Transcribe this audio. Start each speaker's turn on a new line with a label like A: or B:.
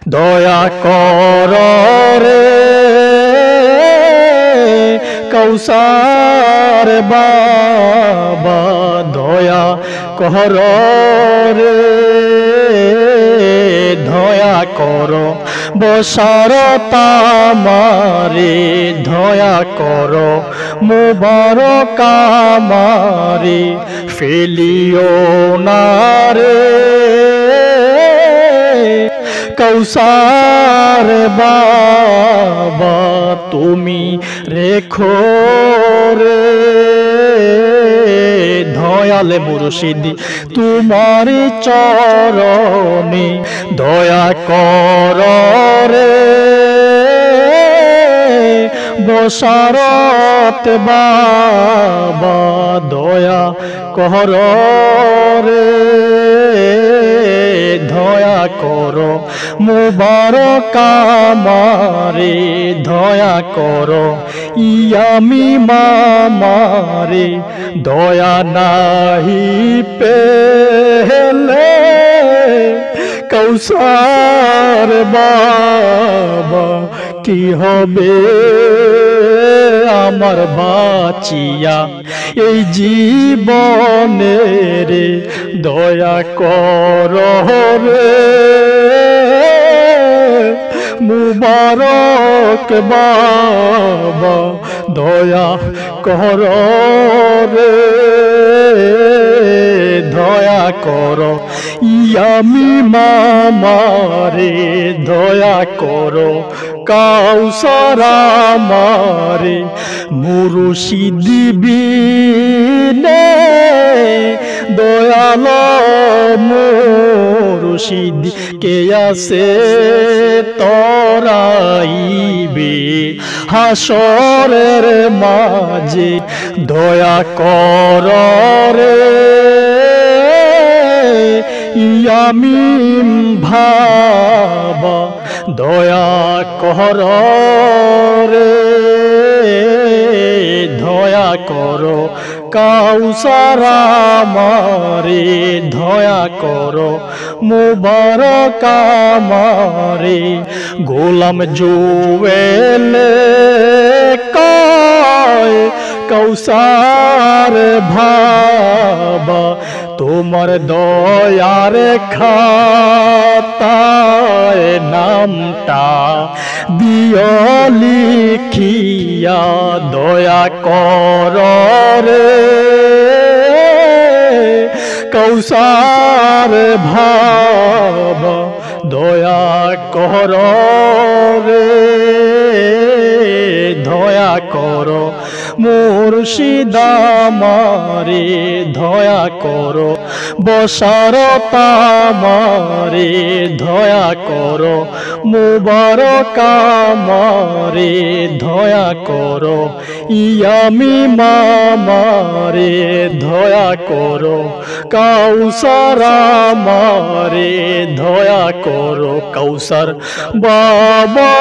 A: দয়া কর রে কৌসার বাবা, দয়া কর রে, দয়া কর বসারত আমারে, দয়া কর মুবারক আমারে, ফেলিও না রে কৌসার বাবা, তুমি রেখো রে দয়াল মুর্শিদ তোমার চরণে, দয়া কর রে বসারত বাবা, দয়া কর রে, দয়া কর মুবারক আমারে, দয়া কর ইয়ামি মামারে, দয়া নাহি পেলে কৌসার বাবা, কি হবে আমার বাঁচিয়া এই জীবনে রে, দয়া কর রে মুবারক বাবা, দয়া কর রে, দয়া কর ইয়ামি মামারে, দয়া কর কাউসার আমারে, মুর্শিদ বিনে দয়াল মুর্শিদ কে আছে তরাইবে হাসরের মাঝে, দয়া কর রে ইয়ামিন ভাবা, দয়া কর রে, দয়া কর কাউসার আমারে, দয়া কর মুবারক আমারে, গোলাম জুয়েলে কয় কৌসার ভাবা, তোমার দয়ার খাতায় নামটা দিও লিখিয়া, দয়া কর রে কৌসার ভাবা, দয়া কর রে, দয়া কর মুর্শিদ আমারে, দয়া কর বসারত আমারে, দয়া কর মুবারক আমারে, দয়া কর ইয়ামি মামারে, দয়া কর কাউসার আমারে, দয়া কর কৌসার বাবা